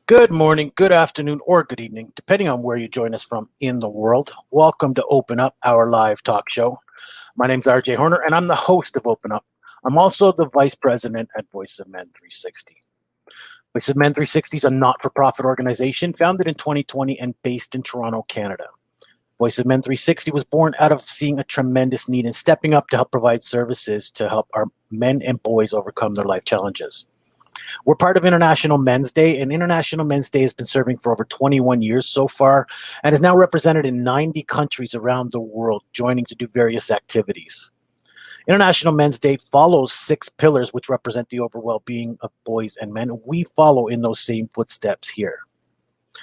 Good morning, good afternoon, or good evening, depending on where you join us from in the world. Welcome to Open Up, our live talk show. My name's RJ Horner, and I'm the host of Open Up. I'm also the vice president at Voice of Men 360. Voice of Men 360 is a not for profit organization founded in 2020 and based in Toronto, Canada. Voice of Men 360 was born out of seeing a tremendous need and stepping up to help provide services to help our men and boys overcome their life challenges. We're part of International Men's Day, and International Men's Day has been serving for over 21 years so far and is now represented in 90 countries around the world, joining to do various activities. International Men's Day follows 6 pillars which represent the overall well-being of boys and men. We follow in those same footsteps here.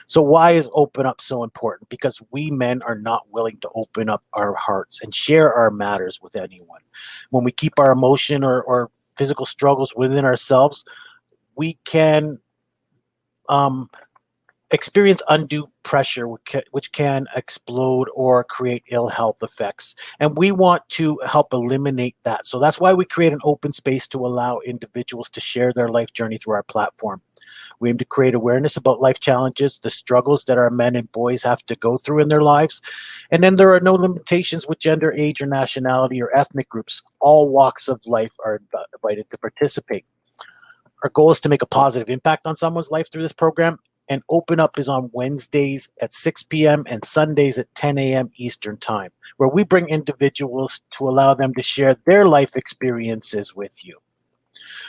So why is Open Up so important? Because we men are not willing to open up our hearts and share our matters with anyone. When we keep our emotion or physical struggles within ourselves, we can experience undue pressure, which can explode or create ill health effects. And we want to help eliminate that. So that's why we create an open space to allow individuals to share their life journey through our platform. We aim to create awareness about life challenges, the struggles that our men and boys have to go through in their lives. And then there are no limitations with gender, age, or nationality or ethnic groups. All walks of life are invited to participate. Our goal is to make a positive impact on someone's life through this program. And Open Up is on Wednesdays at 6 p.m. and Sundays at 10 a.m. Eastern Time, where we bring individuals to allow them to share their life experiences with you.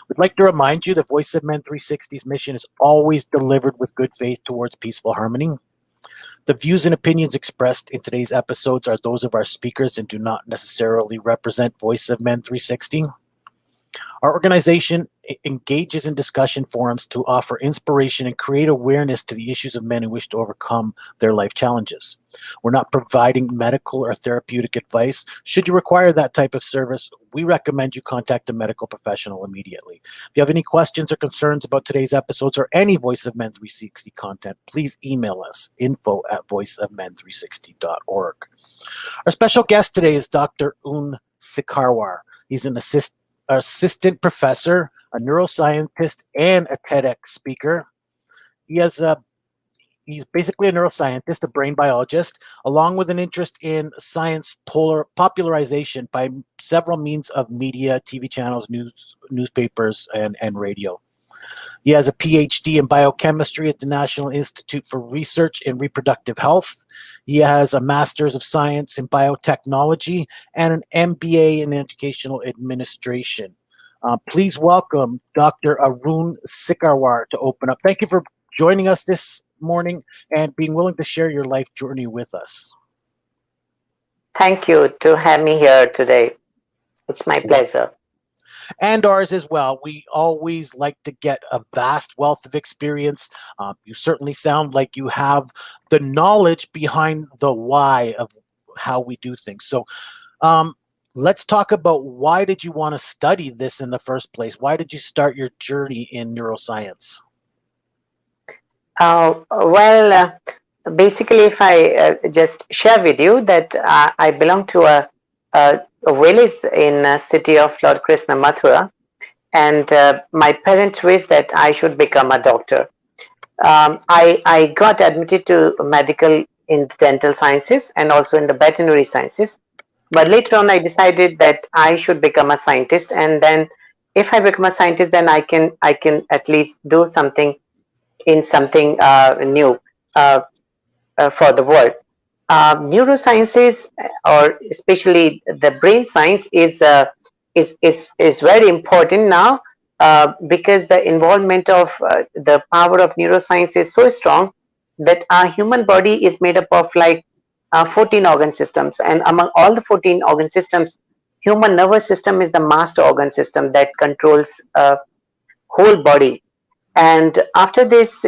We'd like to remind you that Voice of Men 360's mission is always delivered with good faith towards peaceful harmony. The views and opinions expressed in today's episodes are those of our speakers and do not necessarily represent Voice of Men 360. Our organization engages in discussion forums to offer inspiration and create awareness to the issues of men who wish to overcome their life challenges. We're not providing medical or therapeutic advice. Should you require that type of service, we recommend you contact a medical professional immediately. If you have any questions or concerns about today's episodes or any Voice of Men 360 content, please email us, info@voiceofmen360.org. Our special guest today is Dr. Arun Sikarwar. He's an assistant professor, a neuroscientist, and a TEDx speaker. He's basically a neuroscientist, a brain biologist, along with an interest in science popularization by several means of media, TV channels, newspapers, and radio. He has a PhD in biochemistry at the National Institute for Research in Reproductive Health. He has a Master's of Science in Biotechnology and an MBA in Educational Administration. Please welcome Dr. Arun Sikarwar to Open Up. Thank you for joining us this morning and being willing to share your life journey with us. Thank you to have me here today. It's my pleasure. And ours as well. We always like to get a vast wealth of experience. You certainly sound like you have the knowledge behind the why of how we do things. So let's talk about, why did you want to study this in the first place? Why did you start your journey in neuroscience? Basically, if I just share with you that I belong to a village in the city of Lord Krishna Mathura, and my parents wished that I should become a doctor. I got admitted to medical in dental sciences and also in the veterinary sciences. But later on, I decided that I should become a scientist, and then if I become a scientist, then I can at least do something in something new for the world. Neurosciences, or especially the brain science, is very important now because the involvement of the power of neuroscience is so strong that our human body is made up of like 14 organ systems, and among all the 14 organ systems, human nervous system is the master organ system that controls whole body. And after this,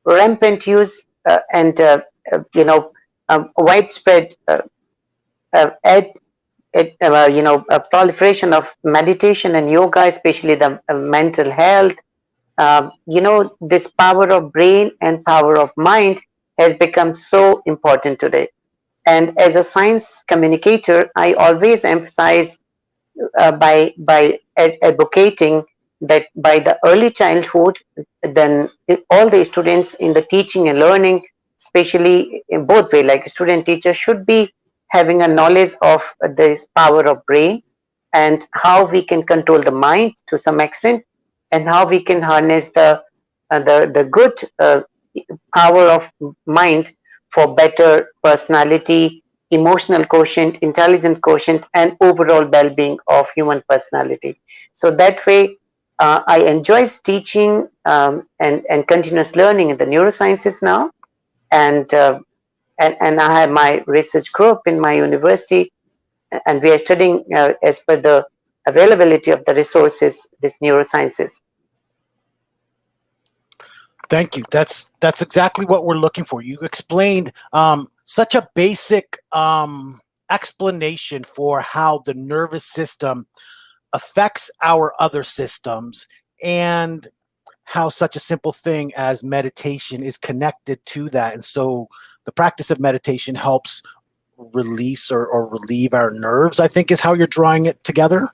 rampant use and widespread proliferation of meditation and yoga, especially the mental health, this power of brain and power of mind has become so important today. And as a science communicator, I always emphasize by advocating that by the early childhood, then all the students in the teaching and learning, especially in both way, like student teacher should be having a knowledge of this power of brain and how we can control the mind to some extent, and how we can harness the good power of mind for better personality, emotional quotient, intelligent quotient, and overall well-being of human personality. So that way, I enjoy teaching and continuous learning in the neurosciences now, and and I have my research group in my university, and we are studying as per the availability of the resources, this neurosciences. Thank you. That's exactly what we're looking for. You explained such a basic explanation for how the nervous system affects our other systems, and how such a simple thing as meditation is connected to that. And so the practice of meditation helps release or relieve our nerves, I think, is how you're drawing it together.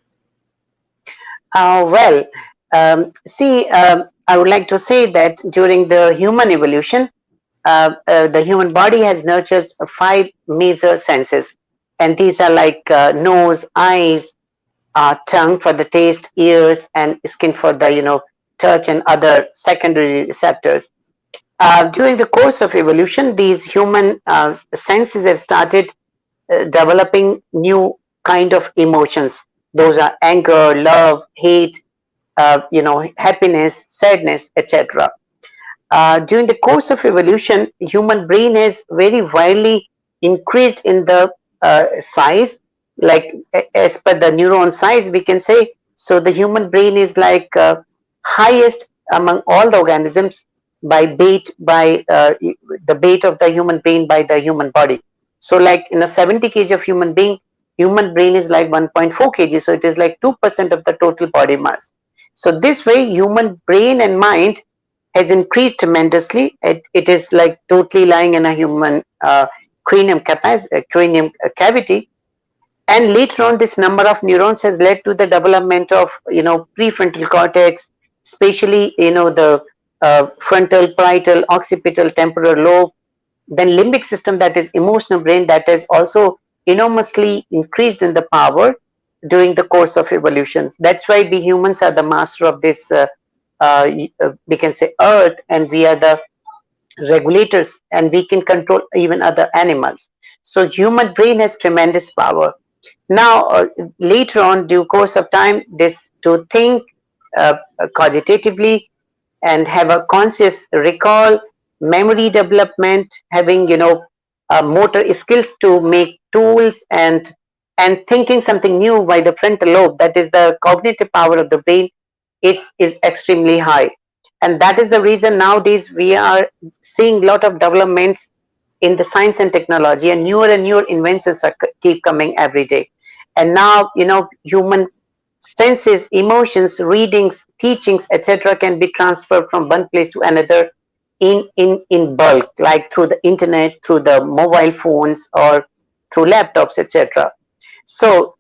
Well, see, I would like to say that during the human evolution, the human body has nurtured five major senses, and these are like nose, eyes, tongue for the taste, ears, and skin for the touch and other secondary receptors. During the course of evolution, these human senses have started developing new kind of emotions. Those are anger, love, hate, happiness, sadness, etc. During the course of evolution, human brain has very widely increased in the size, like as per the neuron size, we can say. So the human brain is like highest among all the organisms by the weight of the human brain by the human body. So like in a 70 kg of human being, human brain is like 1.4 kg. So it is like 2% of the total body mass. So this way, human brain and mind has increased tremendously. It is like totally lying in a human cranium cavity. And later on, this number of neurons has led to the development of prefrontal cortex, especially the frontal, parietal, occipital, temporal lobe. Then limbic system, that is emotional brain, that has also enormously increased in the power during the course of evolution. That's why we humans are the master of this. We can say earth, and we are the regulators, and we can control even other animals. So human brain has tremendous power. Now later on, due course of time, this to think cogitatively and have a conscious recall, memory development, having motor skills to make tools, and thinking something new by the frontal lobe, that is the cognitive power of the brain, is extremely high. And that is the reason nowadays we are seeing a lot of developments in the science and technology, and newer inventions keep coming every day. And now human senses, emotions, readings, teachings, etc. can be transferred from one place to another in bulk, like through the internet, through the mobile phones, or through laptops, etc. So,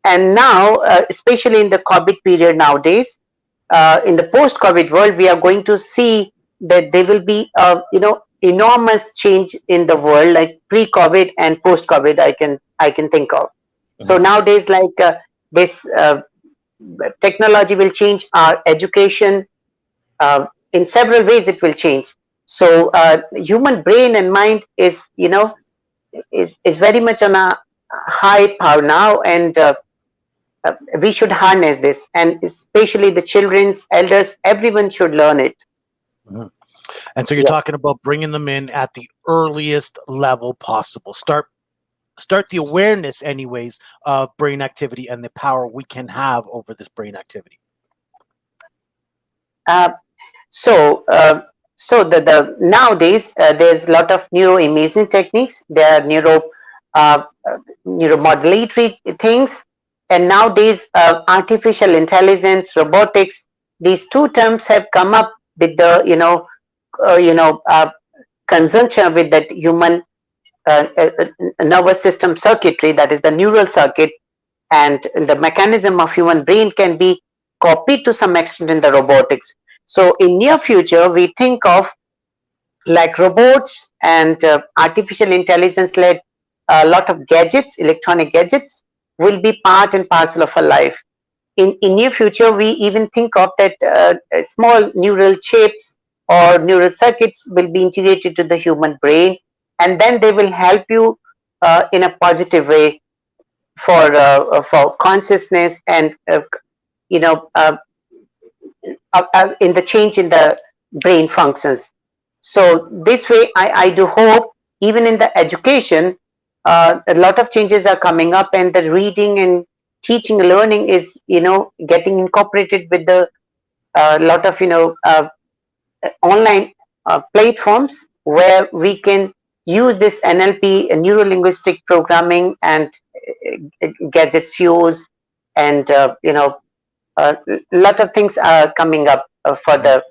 and now especially in the COVID period nowadays, in the post-COVID world, we are going to see that there will be enormous change in the world, like pre-COVID and post-COVID. I can think of. So nowadays, like this technology will change our education in several ways. It will change. So human brain and mind is is very much on a high power now, and we should harness this, and especially the children's, elders, everyone should learn it. Mhm. And so you're talking about bringing them in at the earliest level possible. Start the awareness, anyways, of brain activity and the power we can have over this brain activity. So the nowadays there's a lot of neuroimaging techniques. There are neuromodulatory things, and nowadays artificial intelligence, robotics. These two terms have come up with the conjunction with that human nervous system circuitry, that is the neural circuit, and the mechanism of human brain can be copied to some extent in the robotics. So in near future, we think of like robots and artificial intelligence led a lot of gadgets, electronic gadgets will be part and parcel of our life. In near future, we even think of that small neural chips or neural circuits will be integrated to the human brain, and then they will help you in a positive way for consciousness and you know uh, in the change in the brain functions. So this way, I do hope even in the education, a lot of changes are coming up, and the reading and teaching, learning is getting incorporated with the lot of online platforms where we can use this NLP, neuro linguistic programming, and gadgets use, and a lot of things are coming up for Mhm. the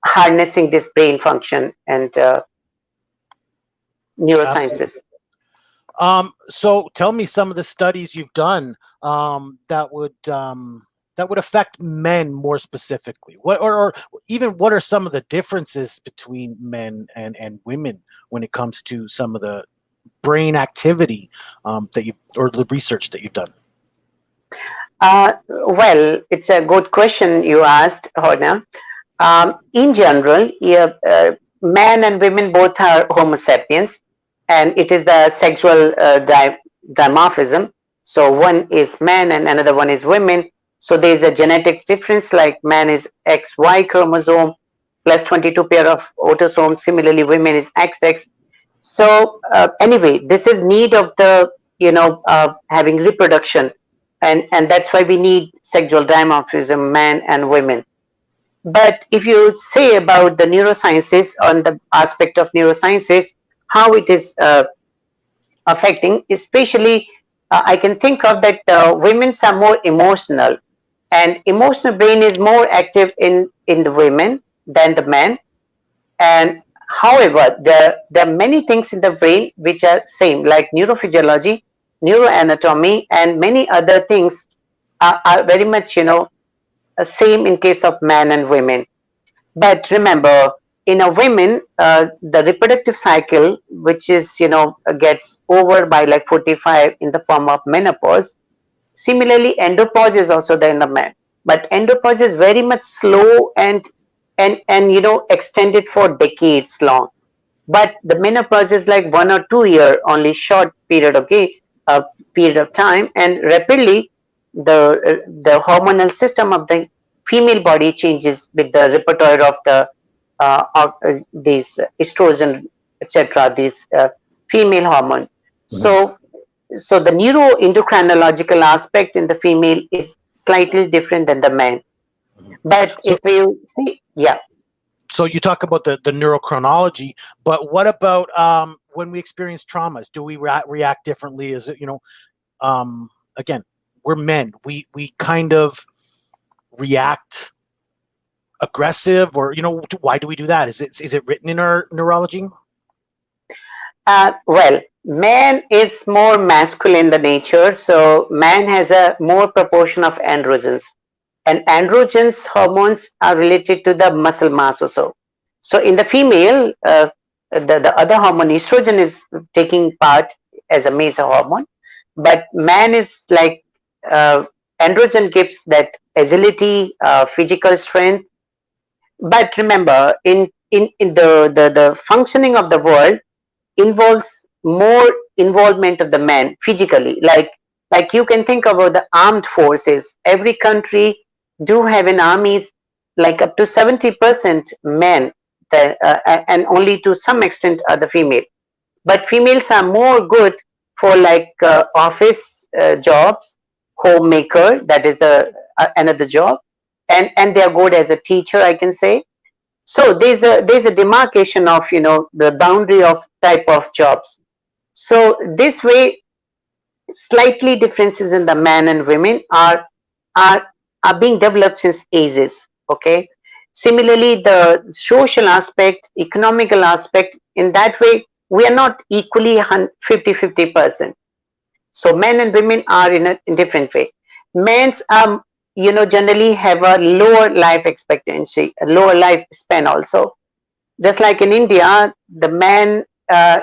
harnessing this brain function and Absolutely. neurosciences. So tell me some of the studies you've done that would affect men more specifically. What or even what are some of the differences between men and women when it comes to some of the brain activity that you or the research that you've done? Well, it's a good question you asked, Horna. In general, yeah, men and women both are Homo sapiens, and it is the sexual dimorphism. So one is man and another one is women. So there is a genetics difference, like man is XY chromosome plus 22 pair of autosomes. Similarly, women is XX. So anyway, this is need of the having reproduction, and that's why we need sexual dimorphism, man and women. But if you say about the neurosciences, on the aspect of neurosciences, how it is affecting, especially I can think of that women's are more emotional, and emotional brain is more active in the women than the men. And however, there are many things in the brain which are same, like neurophysiology, neuroanatomy, and many other things are very much same in case of men and women. But remember, in a women, the reproductive cycle, which is gets over by like 45 in the form of menopause. Similarly, andropause is also there in the man, but andropause is very much slow and extended for decades long. But the menopause is like 1 or 2 year, only short period, okay, period of time, and rapidly the hormonal system of the female body changes with the repertoire of these estrogen, etc. These female hormone. Mhm. So the neuroendocrinological aspect in the female is slightly different than the man. Mhm. But So if you see, yeah. so you talk about the neurochronology, but what about when we experience traumas? Do we react differently? Is it again, we're men. We kind of react aggressive, or why do we do that? Is it written in our neurology? Well, man is more masculine in the nature, so man has a more proportion of androgens, and androgens hormones are related to the muscle mass also. So in the female, the other hormone estrogen is taking part as a major hormone, but man is like uh, androgen gives that agility, physical strength. But remember, in the functioning of the world involves more involvement of the man physically, like you can think about the armed forces. Every country do have an armies, like up to 70% men, and only to some extent are the female. But females are more good for like office jobs, homemaker, that is the another job, and they are good as a teacher, I can say. So there's a demarcation of the boundary of type of jobs. So this way, slightly differences in the men and women are are being developed since ages. Okay. Similarly, the social aspect, economical aspect, in that way, we are not equally 50-50%. So men and women are in a different way. Men's are generally have a lower life expectancy, a lower life span also. Just like in India, the man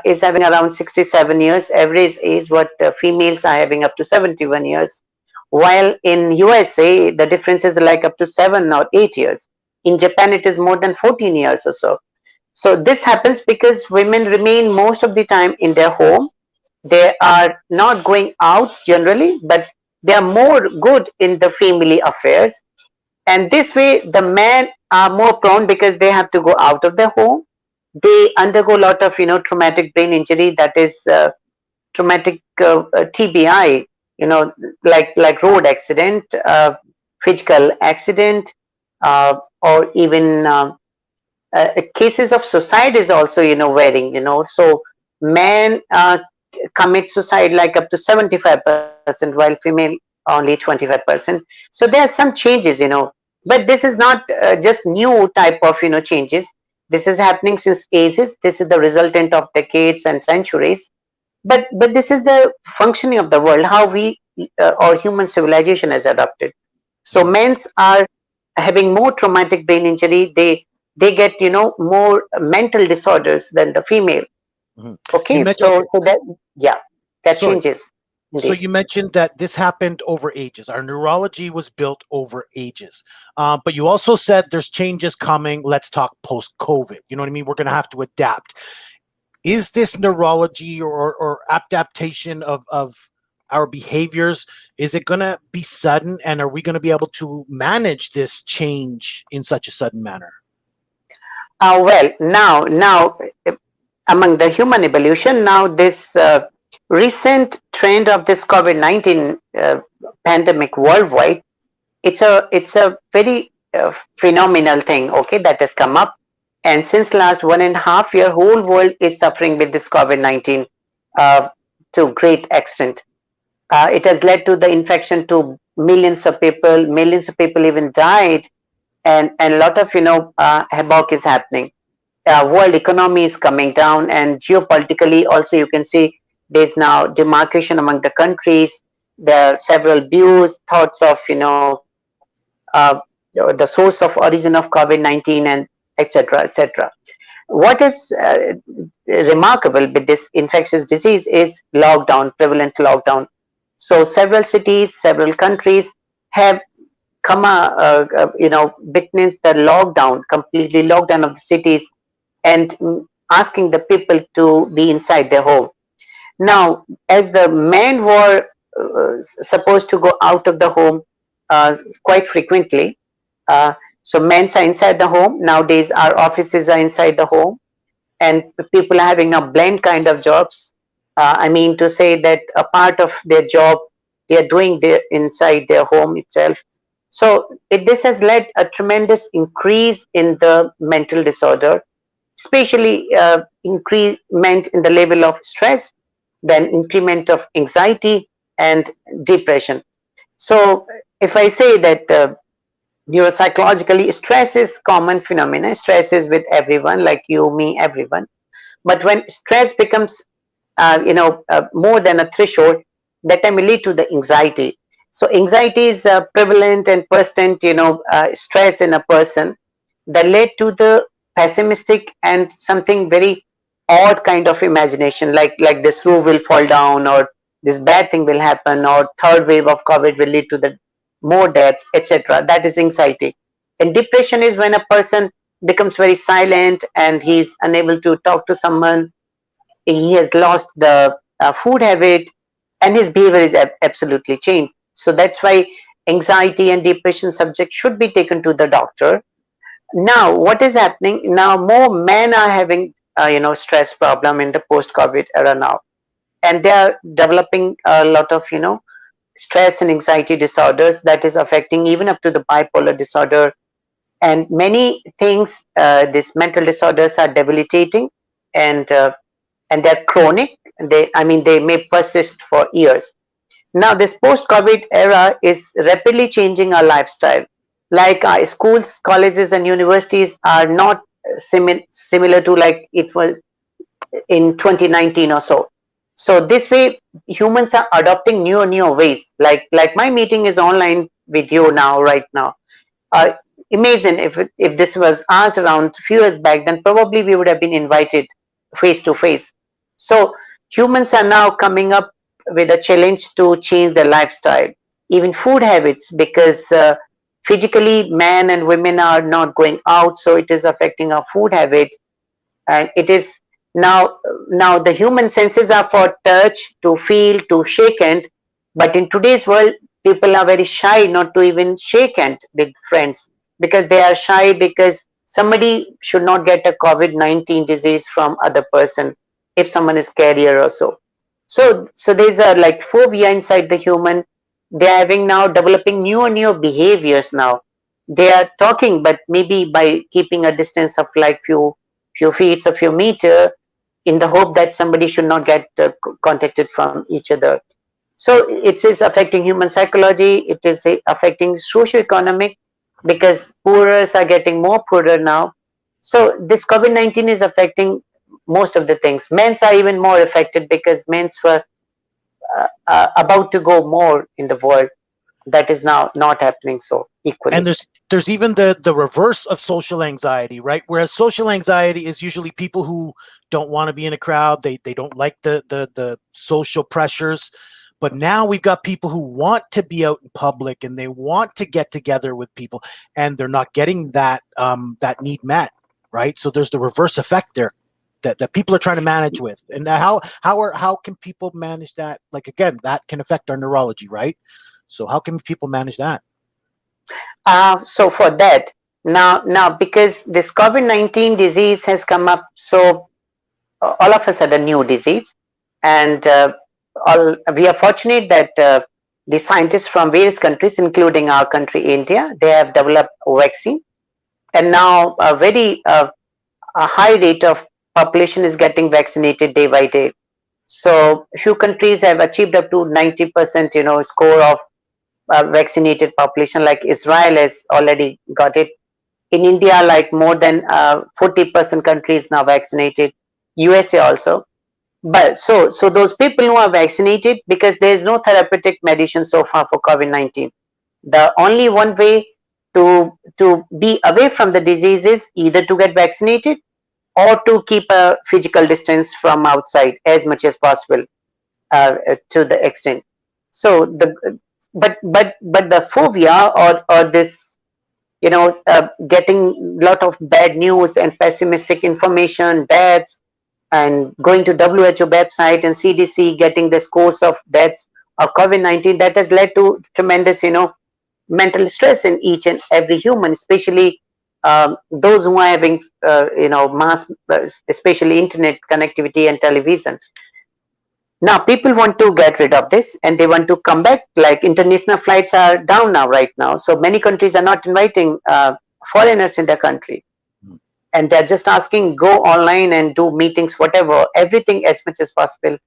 is having around 67 years average age, what females are having up to 71 years. While in USA, the difference is like up to 7 or 8 years. In Japan, it is more than 14 years or so. So this happens because women remain most of the time in their home. They are not going out generally, but they are more good in the family affairs. And this way, the men are more prone because they have to go out of their home. They undergo a lot of traumatic brain injury, that is traumatic TBI, like road accident, physical accident, or even cases of suicide is also varying. So men commit suicide like up to 75%, while female only 25%. So there are some changes, but this is not just new type of changes. This is happening since ages. This is the resultant of decades and centuries. But this is the functioning of the world, how we or human civilization has adopted. So Mhm. men's are having more traumatic brain injury. They get more mental disorders than the female. Mhm. You Okay, mentioned, so okay, that, yeah, that sorry. changes So indeed. you mentioned that this happened over ages. Our neurology was built over ages. But you also said there's changes coming. Let's talk post COVID. You know what I mean? We're going to have to adapt. Is this neurology or adaptation of our behaviors, is it going to be sudden, and are we going to be able to manage this change in such a sudden manner? Well, now among the human evolution, now this recent trend of this COVID-19 pandemic worldwide, it's a very phenomenal thing, okay, that has come up. And since last 1.5 year, whole world is suffering with this COVID-19 uh, to great extent. It has led to the infection to millions of people. Millions of people even died, and a lot of havoc is happening. World economy is coming down, and geopolitically also you can see there's now demarcation among the countries. There are several views, thoughts of uh, the source of origin of COVID-19, and etc. What is remarkable with this infectious disease is lockdown, prevalent lockdown. So several cities, several countries have come, witnessed the lockdown, completely lockdown of the cities, and asking the people to be inside their home. Now, as the men were supposed to go out of the home quite frequently, uh, so men are inside the home. Nowadays, our offices are inside the home, and people are having a blend kind of jobs. I mean to say that a part of their job they are doing there inside their home itself. So this has led a tremendous increase in the mental disorder, especially increment in the level of stress, then increment of anxiety and depression. So if I say that neuropsychologically, stress is common phenomena. Stress is with everyone, like you, me, everyone. But when stress becomes, more than a threshold, that time will lead to the anxiety. So anxiety is prevalent and persistent, stress in a person that led to the pessimistic and something very odd kind of imagination, like this roof will fall down, or this bad thing will happen, or third wave of COVID will lead to the more deaths, etc. That is anxiety. And depression is when a person becomes very silent and he's unable to talk to someone. He has lost the food habit, and his behavior is absolutely changed. So that's why anxiety and depression subjects should be taken to the doctor. Now what is happening now, more men are having stress problem in the post COVID era now, and they are developing a lot of stress and anxiety disorders that is affecting even up to the bipolar disorder, and many things. These mental disorders are debilitating, and they're chronic. They may persist for years. Now this post COVID era is rapidly changing our lifestyle. Like schools, colleges and universities are not similar to like it was in 2019 or so. So this way humans are adopting new ways. Like my meeting is online with you now, right now. Uh, Imagine if this was us around a few years back, then probably we would have been invited face to face. So humans are now coming up with a challenge to change their lifestyle, even food habits, because physically men and women are not going out, so it is affecting our food habit. And it is now the human senses are for touch, to feel, to shake hand, but in today's world people are very shy not to even shake hand with friends, because they are shy, because somebody should not get a COVID-19 disease from other person if someone is carrier or so. So there's a like phobia inside the human. They're having now developing new behaviors now. They are talking, but maybe by keeping a distance of like few feet or few meter, in the hope that somebody should not get contacted from each other. So it is affecting human psychology. It is affecting socio-economic, because poorers are getting more poorer now. So this COVID-19 is affecting most of the things. Men's are even more affected, because men's were about to go more in the world. That is now not happening so And equally. there's even the reverse of social anxiety, right? Whereas social anxiety is usually people who don't want to be in a crowd, they don't like the social pressures. But now we've got people who want to be out in public and they want to get together with people, and they're not getting that need met, right? So there's the reverse effect there that people are trying to manage with. And how can people manage that? Like, again, that can affect our neurology, right? So how can people manage that? So for that, now because this COVID-19 disease has come up, so all of us had a new disease, and we are fortunate that the scientists from various countries, including our country, India, they have developed a vaccine, and now a high rate of population is getting vaccinated day by day. So few countries have achieved up to 90%, score of vaccinated population, like Israel has already got it. In India, like more than 40% countries now vaccinated. USA also. But so those people who are vaccinated, because there is no therapeutic medicine so far for COVID-19. The only one way to be away from the disease is either to get vaccinated or to keep a physical distance from outside as much as possible, to the extent. So the but the phobia, or this, getting lot of bad news and pessimistic information, deaths, and going to WHO website and CDC getting the scores of deaths of COVID-19, that has led to tremendous, mental stress in each and every human, especially those who are having, mass, especially internet connectivity and television. Now people want to get rid of this, and they want to come back. Like international flights are down now, right now, so many countries are not inviting foreigners in their country, and they're just asking go online and do meetings, whatever, everything as much as possible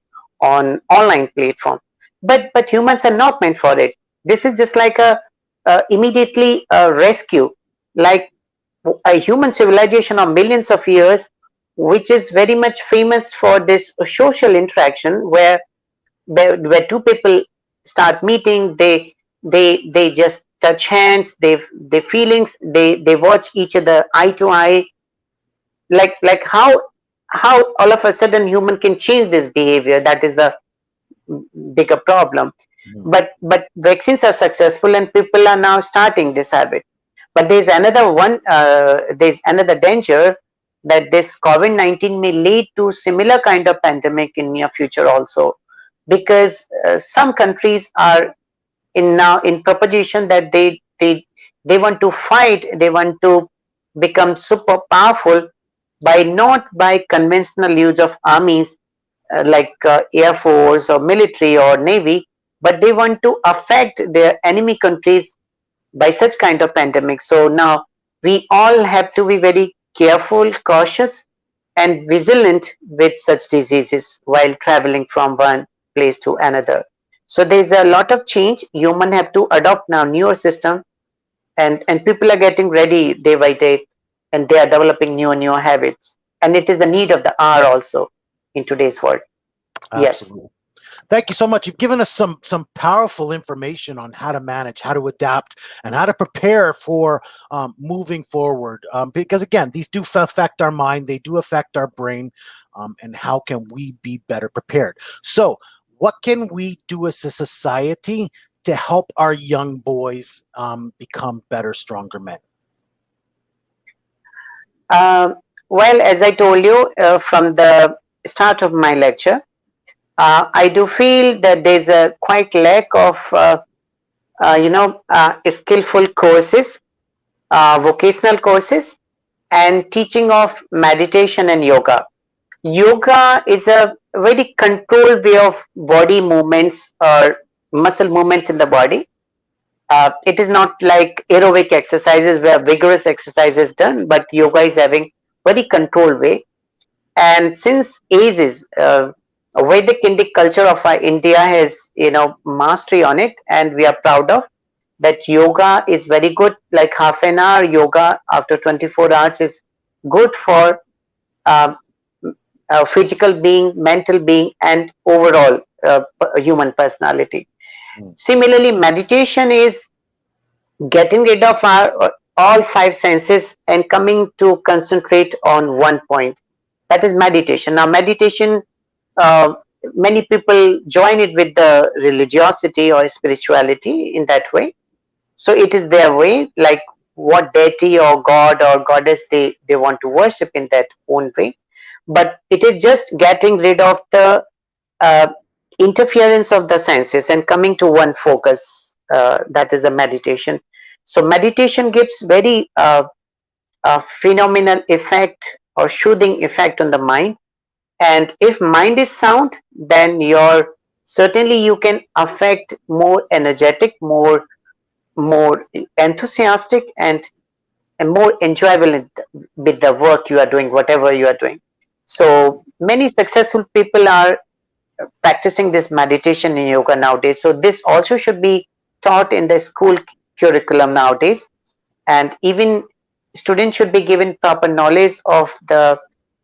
on online platform. But humans are not meant for it. This is just like a immediately a rescue, like a human civilization of millions of years, which is very much famous for this social interaction, where two people start meeting, they just touch hands, they feelings, they watch each other eye to eye. Like how all of a sudden human can change this behavior, that is the bigger problem. But vaccines are successful, and people are now starting this habit. But there's another one, there's another danger, that this COVID-19 may lead to similar kind of pandemic in near future also, because some countries are now in proposition that they want to fight, they want to become super powerful by not by conventional use of armies, like air force or military or navy, but they want to affect their enemy countries by such kind of pandemic. So now we all have to be very careful, cautious, and vigilant with such diseases while traveling from one place to another. So there's a lot of change. Human have to adopt now newer system, and people are getting ready day by day, and they are developing newer habits. And it is the need of the hour also in today's world. Yes. Absolutely. Thank you so much. You've given us some powerful information on how to manage, how to adapt, and how to prepare for moving forward. Because again, these do affect our mind, they do affect our brain, and how can we be better prepared? So, what can we do as a society to help our young boys become better, stronger men? Uh, well, as I told you from the start of my lecture, I do feel that there's a quite lack of skillful courses, vocational courses, and teaching of meditation and yoga. Yoga is a very controlled way of body movements or muscle movements in the body. It is not like aerobic exercises where vigorous exercise is done, but yoga is having very controlled way. And since ages, Vedic Indic culture of India has mastery on it, and we are proud of that. Yoga is very good. Like half an hour yoga after 24 hours is good for um, physical being, mental being, and overall human personality. Mm. Similarly, meditation is getting rid of our all five senses and coming to concentrate on one point. That is meditation. Now, meditation, uh, many people join it with the religiosity or spirituality in that way. So it is their way, like what deity or god or goddess they want to worship in that own way. But it is just getting rid of the uh, interference of the senses and coming to one focus. That is a meditation. So meditation gives very phenomenal effect or soothing effect on the mind. And if mind is sound, then your certainly you can affect more energetic, more enthusiastic, and more enjoyable with the work you are doing, whatever you are doing. So many successful people are practicing this meditation in yoga nowadays. So this also should be taught in the school curriculum nowadays, and even students should be given proper knowledge of the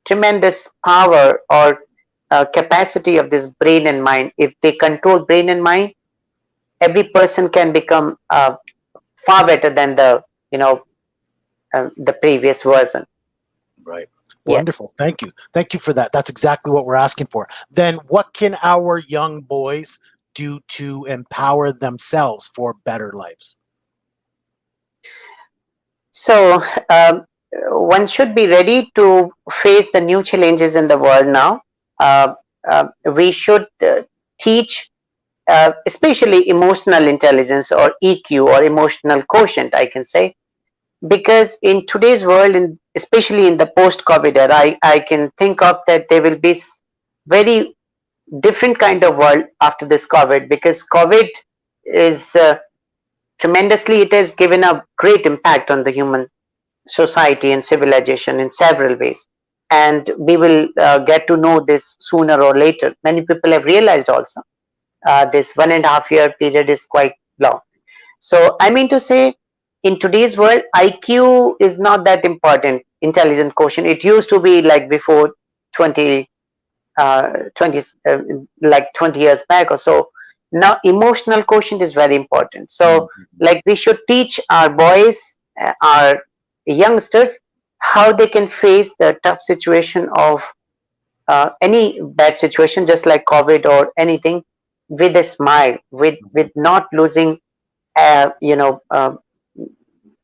tremendous power or capacity of this brain and mind. If they control brain and mind, every person can become far better than the previous version. Right. Yeah. Wonderful. Thank you. Thank you for that. That's exactly what we're asking for. Then, what can our young boys do to empower themselves for better lives? So one should be ready to face the new challenges in the world now. Uh, we should teach, especially emotional intelligence or EQ or emotional quotient, I can say, because in today's world, especially in the post-COVID era, I can think of that there will be very different kind of world after this COVID, because COVID is tremendously, it has given a great impact on the human society and civilization in several ways. And we will get to know this sooner or later. Many people have realized also this 1.5 year period is quite long. So I mean to say, in today's world, IQ is not that important. Intelligent quotient. It used to be like before 20, 20 like 20 years back or so. Now emotional quotient is very important. So like we should teach our boys, our youngsters, how they can face the tough situation of any bad situation, just like COVID or anything, with a smile, with not losing uh, you know uh,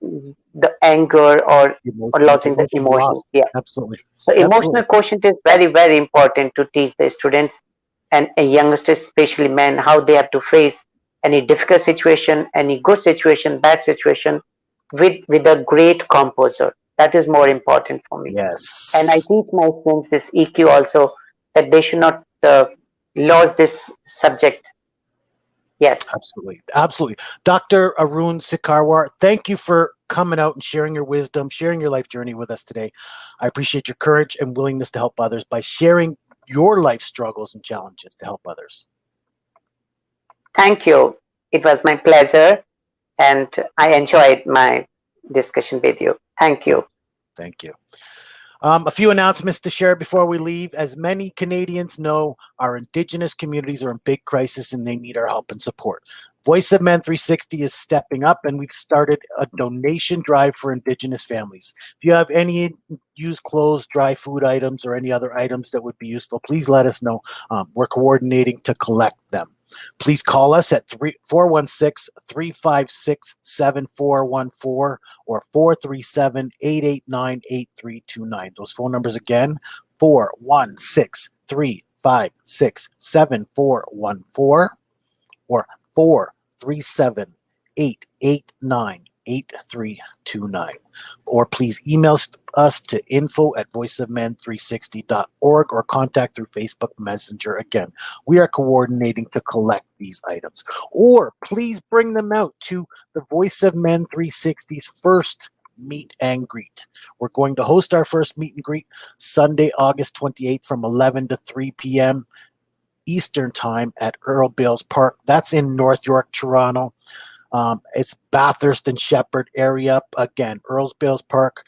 the anger or With losing the emotional emotion. loss. Yeah. Absolutely. So emotional Absolutely. quotient is very, very important to teach the students and youngsters, especially men, how they have to face any difficult situation, any good situation, bad situation, with a great composer. That is more important for me. And I Yes. teach my students this EQ also, that they should not lose this subject. Yes. Absolutely. Absolutely. Dr. Arun Sikarwar, thank you for coming out and sharing your wisdom, sharing your life journey with us today. I appreciate your courage and willingness to help others by sharing your life struggles and challenges to help others. Thank you. It was my pleasure, and I enjoyed my discussion with you. Thank you. Thank you. A few announcements to share before we leave. As many Canadians know, our Indigenous communities are in big crisis and they need our help and support. Voice of Men 360 is stepping up, and we've started a donation drive for Indigenous families. If you have any used clothes, dry food items, or any other items that would be useful, please let us know. We're coordinating to collect them. Please call us at 416-356-7414 or 437-889-8329. Those phone numbers again, 416-356-7414 or 437-889-8329. Or please email us to info@voiceofmen360.org or contact through Facebook Messenger. Again, we are coordinating to collect these items. Or please bring them out to the Voice of Men 360's first meet and greet. We're going to host our first meet and greet Sunday, August 28th from 11 to 3 p.m. Eastern Time at Earl Bales Park. That's in North York, Toronto. It's Bathurst and Shepherd area. Again, Earl Bales Park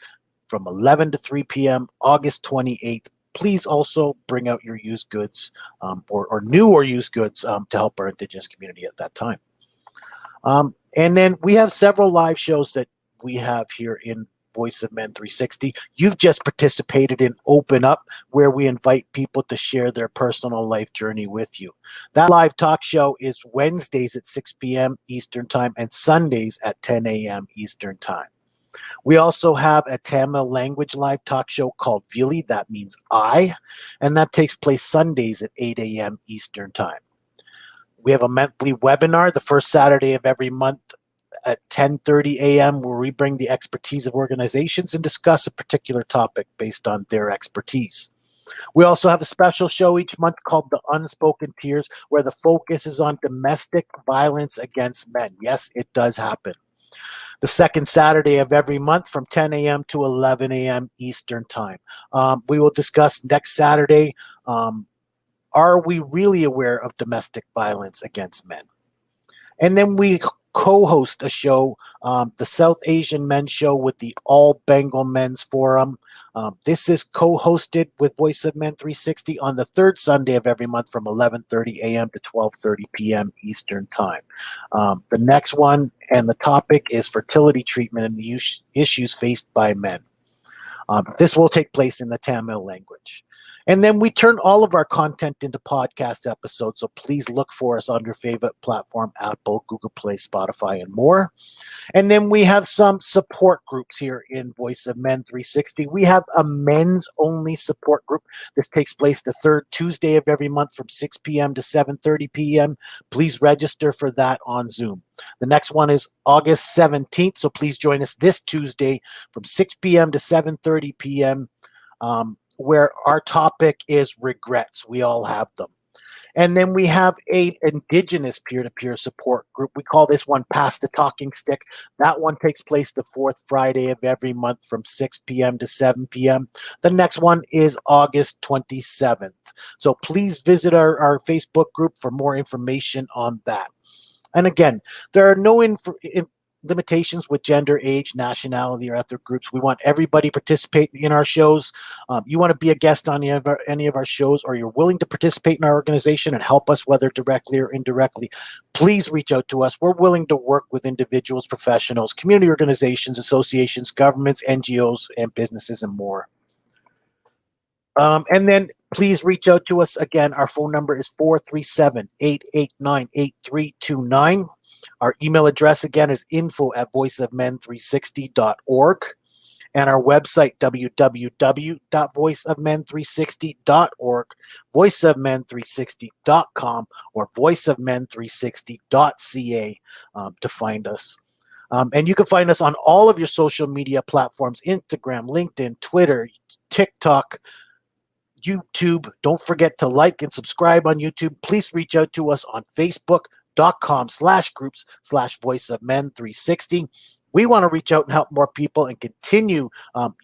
from 11 to 3 p.m. August 28th. Please also bring out your used goods or new or used goods to help our Indigenous community at that time. And then we have several live shows that we have here in Voice of Men 360. You've just participated in Open Up, where we invite people to share their personal life journey with you. That live talk show is Wednesdays at 6 p.m. Eastern Time and Sundays at 10 a.m. Eastern Time. We also have a Tamil language live talk show called Vili, that means I, and that takes place Sundays at 8 a.m. Eastern Time. We have a monthly webinar the first Saturday of every month at 10:30 a.m. where we bring the expertise of organizations and discuss a particular topic based on their expertise. We also have a special show each month called The Unspoken Tears, where the focus is on domestic violence against men. Yes, it does happen. The second Saturday of every month from 10 a.m. to 11 a.m. Eastern Time. We will discuss next Saturday, are we really aware of domestic violence against men? And then we co-host a show, the South Asian Men's Show with the All Bengal Men's Forum. This is co-hosted with Voice of Men 360 on the third Sunday of every month from 11:30 a.m. to 12:30 p.m. Eastern Time. The next one and the topic is fertility treatment and the issues faced by men. This will take place in the Tamil language. And then we turn all of our content into podcast episodes, so please look for us on your favorite platform, Apple, Google Play, Spotify, and more. And then we have some support groups here in Voice of Men 360. We have a men's only support group. This takes place the third Tuesday of every month from 6 p.m. to 7:30 p.m. Please register for that on Zoom. The next one is August 17th, so please join us this Tuesday from 6 p.m. to 7:30 p.m., where our topic is regrets. We all have them. And then we have a Indigenous peer-to-peer support group. We call this one Pass the Talking Stick. That one takes place the fourth Friday of every month from 6 p.m. to 7 p.m. The next one is August 27th. So please visit our Facebook group for more information on that. And again, there are no limitations with gender, age, nationality, or ethnic groups. We want everybody participating in our shows. You want to be a guest on any of our shows, or you're willing to participate in our organization and help us, whether directly or indirectly, please reach out to us. We're willing to work with individuals, professionals, community organizations, associations, governments, NGOs, and businesses, and more. And then please reach out to us. Again, our phone number is 437-889-8329. Our email address again is info@voiceofmen360.org, and our website www.voiceofmen360.org, voiceofmen360.com, or voiceofmen360.ca to find us. And you can find us on all of your social media platforms: Instagram, LinkedIn, Twitter, TikTok, YouTube. Don't forget to like and subscribe on YouTube. Please reach out to us on facebook.com/groups/voiceofmen360. We want to reach out and help more people and continue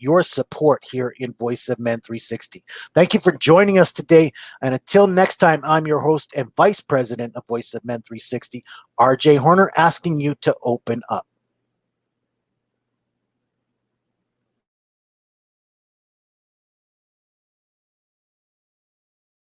your support here in Voice of Men 360. Thank you for joining us today. And until next time, I'm your host and Vice President of Voice of Men 360, RJ Horner, asking you to open up.